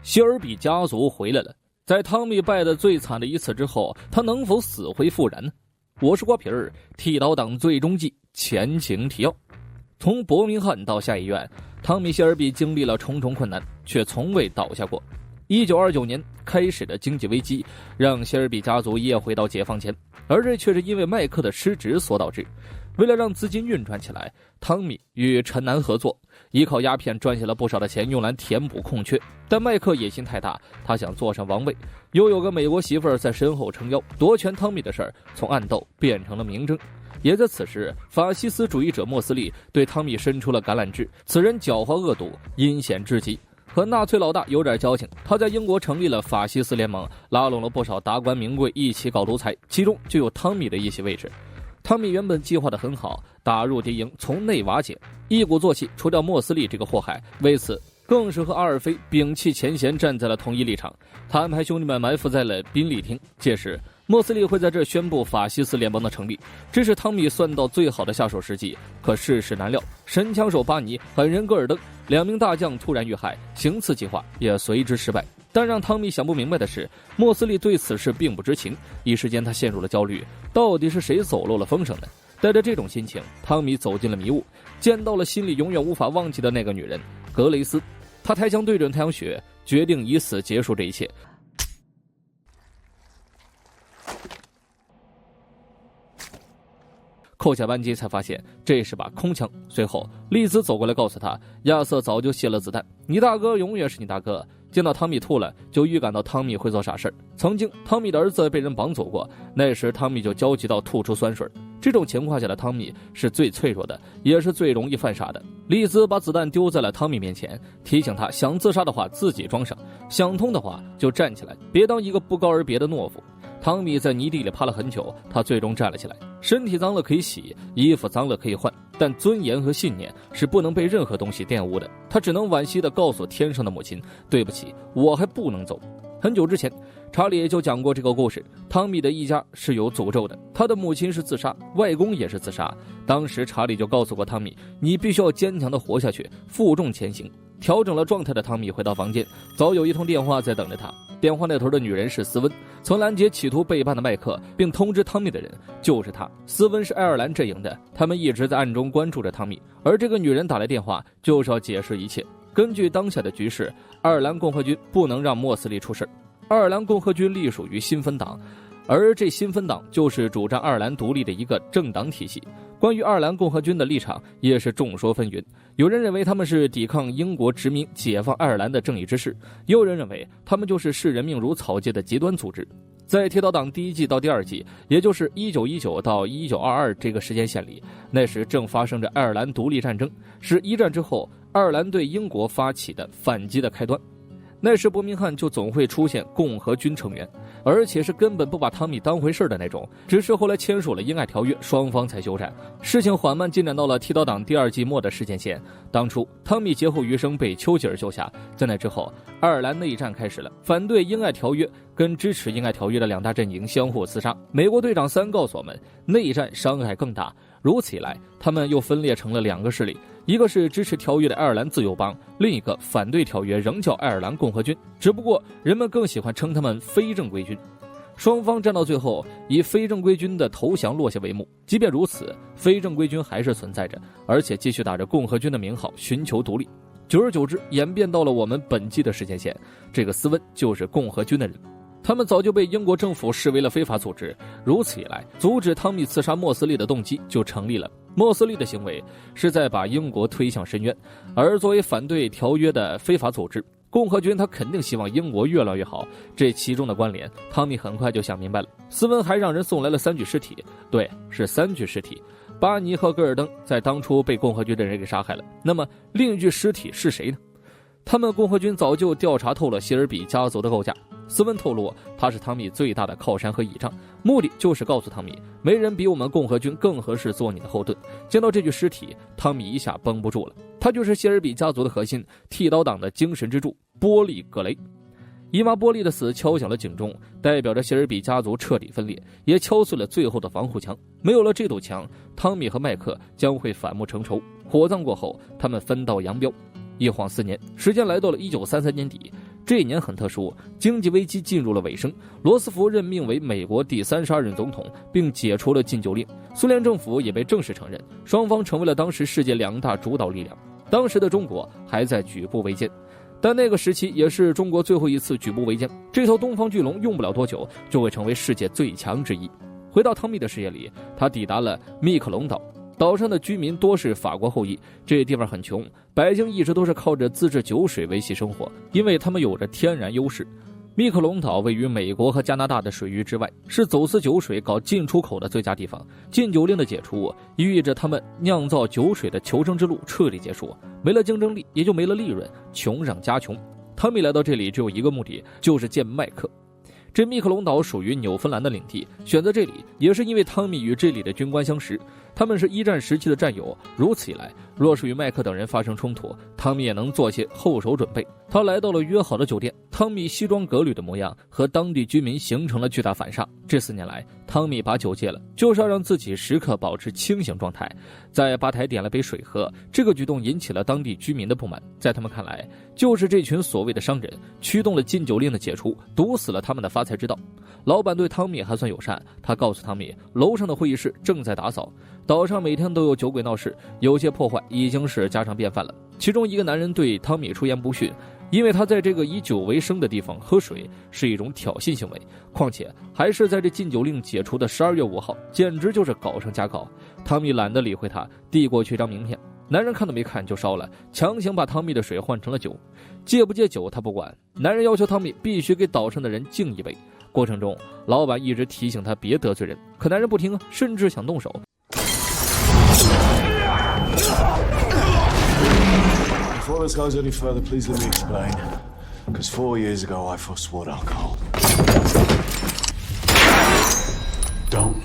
谢尔比家族回来了。在汤米败得最惨的一次之后，他能否死灰复燃呢？我是瓜皮儿，剃刀党最终季前情提要。从伯明翰到下议院，汤米·谢尔比经历了重重困难，却从未倒下过。1929年开始的经济危机让谢尔比家族也回到解放前，而这却是因为麦克的失职所导致。为了让资金运转起来，汤米与陈南合作，依靠鸦片赚下了不少的钱，用来填补空缺。但麦克野心太大，他想坐上王位，又有个美国媳妇儿在身后撑腰，夺权汤米的事儿从暗斗变成了明争。也在此时，法西斯主义者莫斯利对汤米伸出了橄榄枝，此人狡猾恶毒，阴险至极，和纳粹老大有点交情。他在英国成立了法西斯联盟，拉拢了不少达官名贵一起搞独裁，其中就有汤米的一席位置。汤米原本计划得很好，打入敌营，从内瓦解，一鼓作气除掉莫斯利这个祸害。为此，更是和阿尔菲摒弃前嫌，站在了同一立场。他安排兄弟们埋伏在了宾利厅，届时莫斯利会在这宣布法西斯联邦的成立，这是汤米算到最好的下手时机。可世事难料，神枪手巴尼、狠人戈尔登两名大将突然遇害，行刺计划也随之失败。但让汤米想不明白的是，莫斯利对此事并不知情，一时间他陷入了焦虑，到底是谁走漏了风声呢？带着这种心情，汤米走进了迷雾，见到了心里永远无法忘记的那个女人格雷斯。他抬枪对准太阳穴，决定以死结束这一切。扣下扳机才发现这是把空枪，随后丽兹走过来告诉他，亚瑟早就卸了子弹，你大哥永远是你大哥。见到汤米吐了，就预感到汤米会做傻事。曾经汤米的儿子被人绑走过，那时汤米就焦急到吐出酸水。这种情况下的汤米是最脆弱的，也是最容易犯傻的。丽兹把子弹丢在了汤米面前，提醒他想自杀的话自己装上，想通的话就站起来，别当一个不告而别的懦夫。汤米在泥地里趴了很久，他最终站了起来。身体脏了可以洗，衣服脏了可以换，但尊严和信念是不能被任何东西玷污的。他只能惋惜地告诉天上的母亲，对不起，我还不能走。很久之前，查理就讲过这个故事。汤米的一家是有诅咒的，他的母亲是自杀，外公也是自杀。当时查理就告诉过汤米，你必须要坚强地活下去，负重前行。调整了状态的汤米回到房间，早有一通电话在等着他。电话那头的女人是斯温，曾拦截企图背叛的麦克并通知汤米的人就是他。斯温是爱尔兰阵营的，他们一直在暗中关注着汤米，而这个女人打来电话就是要解释一切。根据当下的局势，爱尔兰共和军不能让莫斯利出事。爱尔兰共和军隶属于新芬党，而这新芬党就是主张爱尔兰独立的一个政党体系。关于爱尔兰共和军的立场也是众说纷纭，有人认为他们是抵抗英国殖民解放爱尔兰的正义之士，也有人认为他们就是视人命如草芥的极端组织。在铁道党第一季到第二季，也就是1919到1922这个时间线里，那时正发生着爱尔兰独立战争，是一战之后爱尔兰对英国发起的反击的开端。那时伯明翰就总会出现共和军成员，而且是根本不把汤米当回事的那种，只是后来签署了英爱条约，双方才休战。事情缓慢进展到了剃刀党第二季末的时间线。当初汤米劫后余生被丘吉尔救下，在那之后爱尔兰内战开始了，反对英爱条约跟支持英爱条约的两大阵营相互厮杀。美国队长三告诉我们，内战伤害更大。如此一来，他们又分裂成了两个势力，一个是支持条约的爱尔兰自由邦，另一个反对条约仍叫爱尔兰共和军，只不过人们更喜欢称他们非正规军。双方战到最后，以非正规军的投降落下帷幕。即便如此，非正规军还是存在着，而且继续打着共和军的名号寻求独立。久而久之，演变到了我们本季的时间线，这个斯温就是共和军的人。他们早就被英国政府视为了非法组织，如此一来，阻止汤米刺杀莫斯利的动机就成立了。莫斯利的行为是在把英国推向深渊，而作为反对条约的非法组织，共和军他肯定希望英国越来越好。这其中的关联，汤米很快就想明白了。斯温还让人送来了3具尸体，对，是3具尸体。巴尼和戈尔登在当初被共和军的人给杀害了，那么另一具尸体是谁呢？他们共和军早就调查透了谢尔比家族的构架。斯温透露，他是汤米最大的靠山和倚仗，目的就是告诉汤米，没人比我们共和军更合适做你的后盾。见到这具尸体，汤米一下绷不住了，他就是谢尔比家族的核心，剃刀党的精神支柱波利·格雷。姨妈波利的死敲响了警钟，代表着谢尔比家族彻底分裂，也敲碎了最后的防护墙。没有了这堵墙，汤米和麦克将会反目成仇。火葬过后，他们分道扬镳。一晃4年，时间来到了1933年底，这一年很特殊，经济危机进入了尾声，罗斯福任命为美国第32任总统，并解除了禁酒令，苏联政府也被正式承认，双方成为了当时世界2大主导力量。当时的中国还在举步维艰，但那个时期也是中国最后一次举步维艰，这头东方巨龙用不了多久就会成为世界最强之一。回到汤米的视野里，他抵达了密克隆岛，岛上的居民多是法国后裔，这地方很穷，百姓一直都是靠着自制酒水维系生活，因为他们有着天然优势。密克隆岛位于美国和加拿大的水域之外，是走私酒水搞进出口的最佳地方。禁酒令的解除意味着他们酿造酒水的求生之路彻底结束，没了竞争力也就没了利润，穷上加穷。汤米来到这里只有一个目的，就是见麦克。这密克隆岛属于纽芬兰的领地，选择这里也是因为汤米与这里的军官相识，他们是一战时期的战友。如此一来，若是与麦克等人发生冲突，汤米也能做些后手准备。他来到了约好的酒店，汤米西装革履的模样和当地居民形成了巨大反差。这4年来，汤米把酒戒了，就是要让自己时刻保持清醒状态。在吧台点了杯水喝，这个举动引起了当地居民的不满。在他们看来，就是这群所谓的商人驱动了禁酒令的解除，堵死了他们的发财之道。老板对汤米还算友善，他告诉汤米，楼上的会议室正在打扫，岛上每天都有酒鬼闹事，有些破坏已经是家常便饭了。其中一个男人对汤米出言不逊，因为他在这个以酒为生的地方喝水是一种挑衅行为，况且还是在这禁酒令解除的12月5号，简直就是搞上加搞。汤米懒得理会他，递过去一张名片，男人看都没看就烧了，强行把汤米的水换成了酒。戒不戒酒他不管，男人要求汤米必须给岛上的人敬一杯。过程中，老板一直提醒他别得罪人，可男人不听啊，甚至想动手。Before this goes any further, please let me explain. Because 4 years ago, I forswore alcohol. Don't.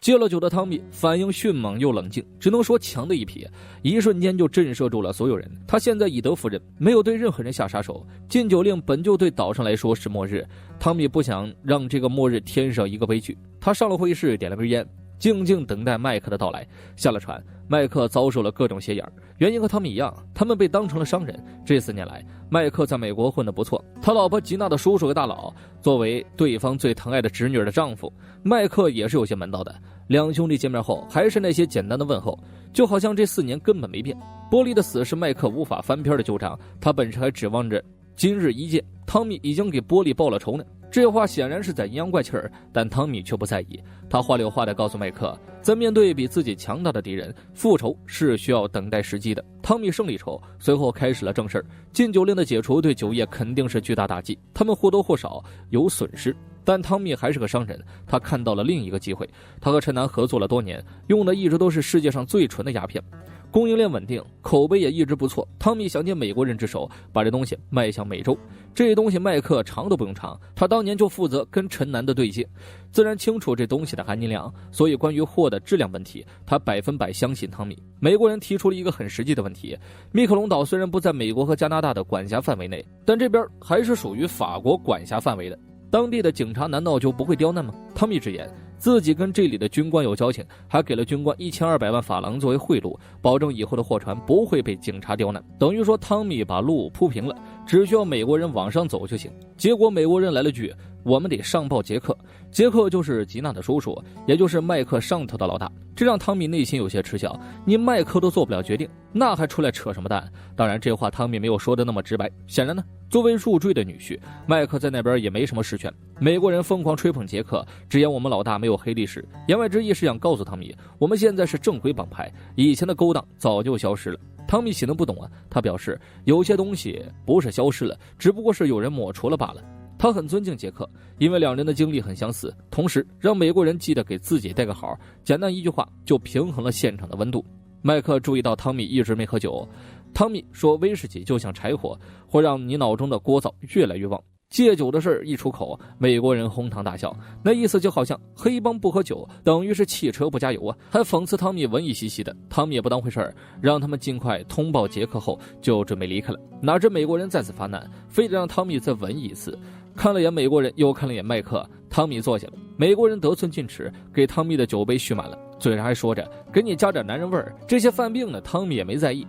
戒了酒的汤米反应迅猛又冷静，只能说强的一匹，一瞬间就震慑住了所有人。他现在以德服人，没有对任何人下杀手。禁酒令本就对岛上来说是末日，汤米不想让这个末日添上一个悲剧。他上了会议室，点了根烟，静静等待麦克的到来。下了船，麦克遭受了各种斜眼，原因和汤米一样，他们被当成了商人。这4年来，麦克在美国混得不错，他老婆吉娜的叔叔个大佬，作为对方最疼爱的侄女的丈夫，麦克也是有些门道的。两兄弟见面后还是那些简单的问候，就好像这4年根本没变。波利的死是麦克无法翻篇的旧账，他本是还指望着今日一见，汤米已经给波利报了仇呢。这话显然是在阴阳怪气儿，但汤米却不在意。他话里有话地告诉麦克，在面对比自己强大的敌人，复仇是需要等待时机的。汤米胜利筹，随后开始了正事儿。禁酒令的解除对酒业肯定是巨大打击，他们或多或少有损失。但汤米还是个商人，他看到了另一个机会。他和陈南合作了多年，用的一直都是世界上最纯的鸦片，供应链稳定，口碑也一直不错。汤米想借美国人之手把这东西卖向美洲，这东西麦克尝都不用尝，他当年就负责跟陈南的对接，自然清楚这东西的含金量，所以关于货的质量问题，他100%相信汤米。美国人提出了一个很实际的问题，密克隆岛虽然不在美国和加拿大的管辖范围内，但这边还是属于法国管辖范围的，当地的警察难道就不会刁难吗？汤米直言自己跟这里的军官有交情，还给了军官1200万法郎作为贿赂，保证以后的货船不会被警察刁难。等于说汤米把路铺平了，只需要美国人往上走就行。结果美国人来了句，我们得上报杰克。杰克就是吉娜的叔叔，也就是麦克上头的老大。这让汤米内心有些吃笑，你麦克都做不了决定，那还出来扯什么蛋？当然这话汤米没有说的那么直白，显然呢，作为入赘的女婿，麦克在那边也没什么实权。美国人疯狂吹捧杰克，直言我们老大没有黑历史，言外之意是想告诉汤米，我们现在是正规帮派，以前的勾当早就消失了。汤米岂能不懂啊？他表示有些东西不是消失了，只不过是有人抹除了罢了。他很尊敬杰克，因为两人的经历很相似，同时让美国人记得给自己带个好，简单一句话就平衡了现场的温度。麦克注意到汤米一直没喝酒，汤米说威士忌就像柴火，会让你脑中的聒噪越来越旺。戒酒的事儿一出口，美国人哄堂大笑，那意思就好像黑帮不喝酒等于是汽车不加油啊，还讽刺汤米文艺兮兮的。汤米也不当回事儿，让他们尽快通报杰克后就准备离开了。哪知美国人再次发难，非得让汤米再文艺一次。看了眼美国人，又看了眼麦克，汤米坐下了。美国人得寸进尺，给汤米的酒杯续满了，嘴上还说着给你加点男人味儿。这些犯病呢，汤米也没在意。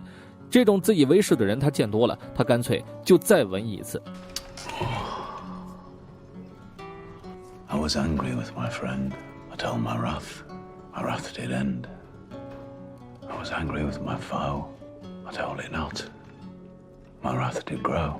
这种自以为是的人他见多了，他干脆就再文艺一次。I was angry with my friend. I told my wrath. My wrath did end. I was angry with my foe. I told it not. My wrath did grow.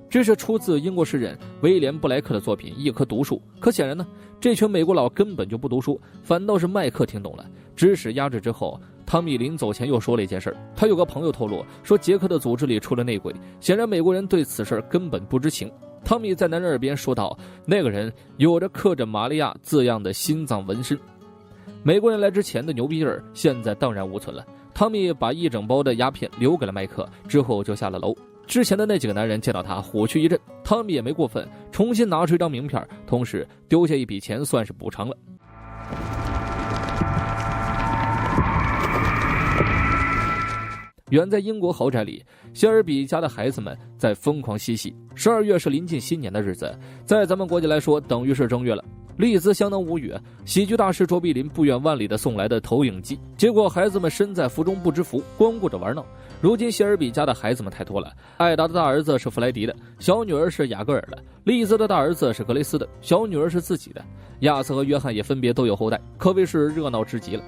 这是出自英国诗人威廉布莱克的作品《一棵独树》。可显然呢，这群美国佬根本就不读书，反倒是麦克听懂了。指使压制之后，汤米临走前又说了一件事，他有个朋友透露说杰克的组织里出了内鬼，显然美国人对此事根本不知情。汤米在男人耳边说道，那个人有着刻着玛利亚字样的心脏纹身。美国人来之前的牛逼劲儿现在荡然无存了。汤米把一整包的鸦片留给了麦克，之后就下了楼。之前的那几个男人见到他虎躯一震，汤米也没过分，重新拿出一张名片，同时丢下一笔钱算是补偿了。远在英国豪宅里，谢尔比家的孩子们在疯狂嬉戏。12月是临近新年的日子，在咱们国家来说等于是正月了。丽兹相当无语，喜剧大师卓别林不远万里的送来的投影机，结果孩子们身在福中不知福，光顾着玩闹。如今谢尔比家的孩子们太多了，艾达的大儿子是弗莱迪的，小女儿是雅各尔的，丽兹的大儿子是格雷斯的，小女儿是自己的，亚瑟和约翰也分别都有后代，可谓是热闹之极了。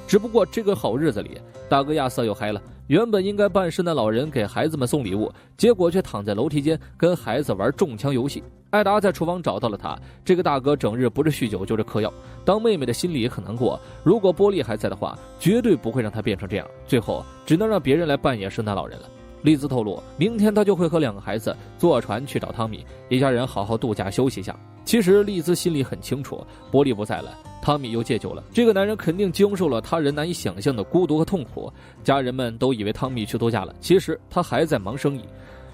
只不过这个好日子里，大哥亚瑟又嗨了，原本应该扮圣诞老人给孩子们送礼物，结果却躺在楼梯间跟孩子玩中枪游戏。艾达在厨房找到了他，这个大哥整日不是酗酒就是嗑药，当妹妹的心里也很难过，如果波利还在的话，绝对不会让他变成这样，最后只能让别人来扮演圣诞老人了。丽兹透露，明天他就会和2个孩子坐船去找汤米，一家人好好度假休息一下。其实丽兹心里很清楚，波利不在了，汤米又戒酒了，这个男人肯定经受了他人难以想象的孤独和痛苦。家人们都以为汤米去度假了，其实他还在忙生意。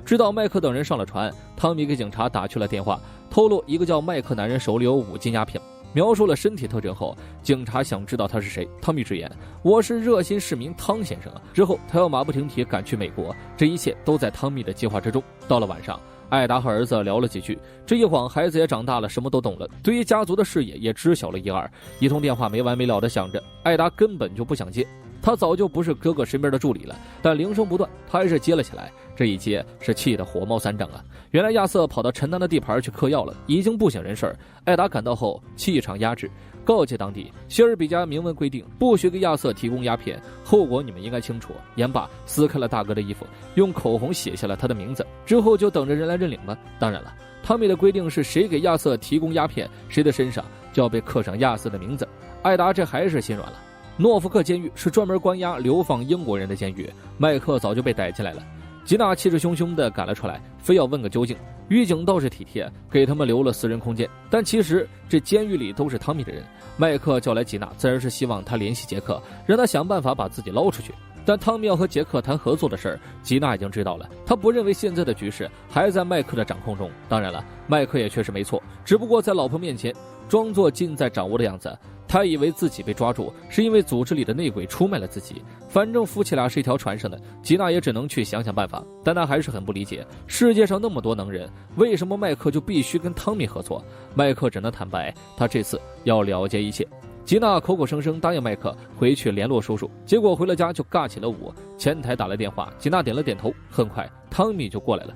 知道麦克等人上了船，汤米给警察打去了电话，透露一个叫麦克男人手里有5斤鸦片，描述了身体特征后，警察想知道他是谁。汤米直言，我是热心市民汤先生啊。之后他要马不停蹄赶去美国，这一切都在汤米的计划之中。到了晚上，艾达和儿子聊了几句，这一晃孩子也长大了，什么都懂了，对于家族的事业也知晓了一二。一通电话没完没了的响着，艾达根本就不想接，他早就不是哥哥身边的助理了，但铃声不断，他还是接了起来。这一接是气得火冒三丈啊！原来亚瑟跑到陈丹的地盘去嗑药了，已经不省人事。艾达赶到后气场压制，告诫当地谢尔比家明文规定，不许给亚瑟提供鸦片，后果你们应该清楚。言罢，撕开了大哥的衣服，用口红写下了他的名字，之后就等着人来认领吧。当然了，汤米的规定是谁给亚瑟提供鸦片，谁的身上就要被刻上亚瑟的名字。艾达这还是心软了。诺福克监狱是专门关押流放英国人的监狱，麦克早就被逮进来了。吉娜气势汹汹地赶了出来，非要问个究竟。狱警倒是体贴，给他们留了私人空间，但其实这监狱里都是汤米的人。麦克叫来吉娜，自然是希望他联系杰克，让他想办法把自己捞出去。但汤米要和杰克谈合作的事儿，吉娜已经知道了。他不认为现在的局势还在麦克的掌控中。当然了，麦克也确实没错，只不过在老婆面前装作尽在掌握的样子。他以为自己被抓住是因为组织里的内鬼出卖了自己，反正夫妻俩是一条船上的，吉娜也只能去想想办法。但他还是很不理解，世界上那么多能人，为什么麦克就必须跟汤米合作？麦克只能坦白，他这次要了结一切。吉娜口口声声答应麦克回去联络叔叔，结果回了家就尬起了舞。前台打来电话，吉娜点了点头，很快汤米就过来了。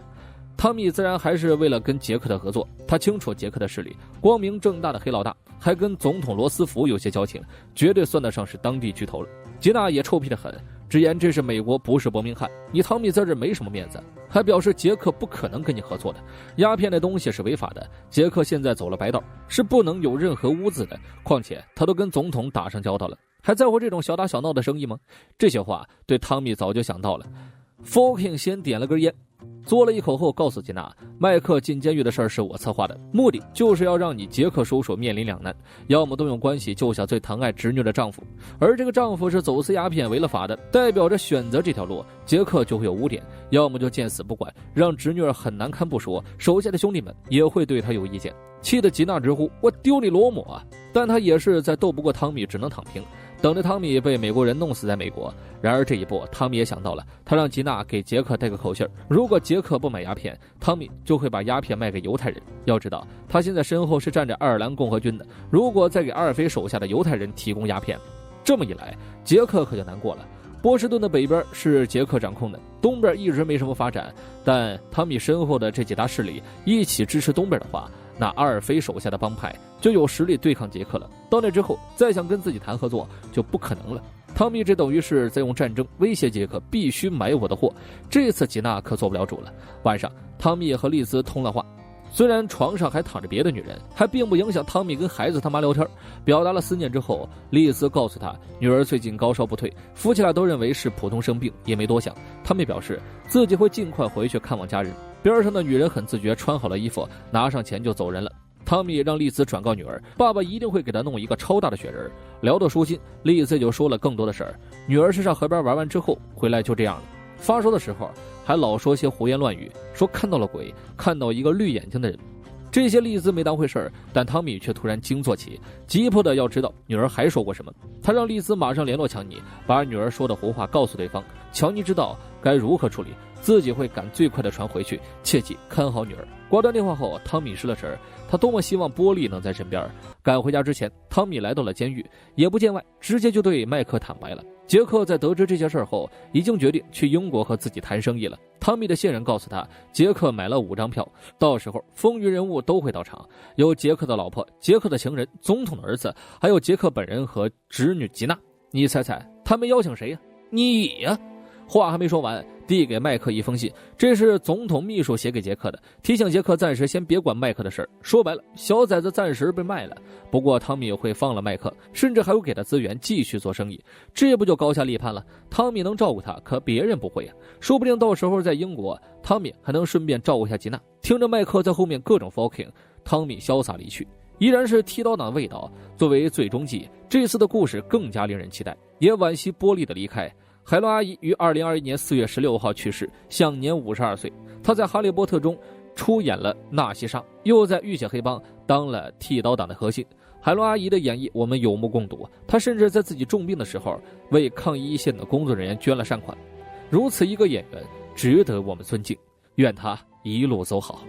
汤米自然还是为了跟杰克的合作，他清楚杰克的势力，光明正大的黑老大，还跟总统罗斯福有些交情，绝对算得上是当地巨头了。吉娜也臭屁得很，直言这是美国，不是伯明翰，你汤米在这没什么面子，还表示杰克不可能跟你合作的，鸦片的东西是违法的，杰克现在走了白道，是不能有任何污渍的，况且他都跟总统打上交道了，还在乎这种小打小闹的生意吗？这些话对汤米早就想到了。Falking 先点了根烟，嘬了一口后告诉吉娜，麦克进监狱的事儿是我策划的，目的就是要让你杰克叔叔面临两难，要么动用关系救下最疼爱侄女的丈夫，而这个丈夫是走私鸦片违了法的，代表着选择这条路杰克就会有污点，要么就见死不管，让侄女儿很难堪不说，手下的兄弟们也会对他有意见。气得吉娜直呼我丢你罗姆啊！但他也是在斗不过汤米，只能躺平，等着汤米被美国人弄死在美国。然而这一步汤米也想到了，他让吉娜给杰克带个口信，如果杰克不买鸦片，汤米就会把鸦片卖给犹太人。要知道他现在身后是站着爱尔兰共和军的，如果再给阿尔菲手下的犹太人提供鸦片，这么一来杰克可就难过了。波士顿的北边是杰克掌控的，东边一直没什么发展，但汤米身后的这几大势力一起支持东边的话，那阿尔菲手下的帮派就有实力对抗杰克了。到那之后再想跟自己谈合作就不可能了。汤米这等于是在用战争威胁杰克必须买我的货，这次吉娜可做不了主了。晚上汤米也和丽兹通了话，虽然床上还躺着别的女人，还并不影响汤米跟孩子他妈聊天。表达了思念之后，丽兹告诉他女儿最近高烧不退，夫妻俩都认为是普通生病，也没多想。汤米表示自己会尽快回去看望家人。边上的女人很自觉，穿好了衣服拿上钱就走人了。汤米让丽兹转告女儿，爸爸一定会给她弄一个超大的雪人。聊到舒心，丽兹就说了更多的事儿。女儿是上河边玩完之后回来就这样了，发烧的时候还老说些胡言乱语，说看到了鬼，看到一个绿眼睛的人。这些丽兹没当回事儿，但汤米却突然惊坐起，急迫的要知道女儿还说过什么。他让丽兹马上联络强尼，把女儿说的胡话告诉对方。强尼知道该如何处理，自己会赶最快的船回去，切记看好女儿。挂断电话后，汤米失了神，他多么希望波利能在身边。赶回家之前，汤米来到了监狱，也不见外，直接就对麦克坦白了。杰克在得知这些事后，已经决定去英国和自己谈生意了。汤米的线人告诉他，杰克买了5张票，到时候风云人物都会到场，有杰克的老婆、杰克的情人、总统的儿子，还有杰克本人和侄女吉娜。你猜猜他们邀请谁呀？你呀！话还没说完，递给麦克一封信，这是总统秘书写给杰克的，提醒杰克暂时先别管麦克的事儿。说白了，小崽子暂时被卖了。不过汤米会放了麦克，甚至还会给他资源继续做生意，这不就高下立判了？汤米能照顾他，可别人不会啊。说不定到时候在英国，汤米还能顺便照顾一下吉娜。听着麦克在后面各种 falking， 汤米潇洒离去，依然是剃刀党的味道。作为最终季，这次的故事更加令人期待，也惋惜波利的离开。海伦阿姨于2021年4月16号去世，享年52岁。她在《哈利波特》中出演了纳西莎，又在浴血黑帮当了剃刀党的核心。海伦阿姨的演绎我们有目共睹，她甚至在自己重病的时候为抗疫一线的工作人员捐了善款。如此一个演员值得我们尊敬，愿她一路走好。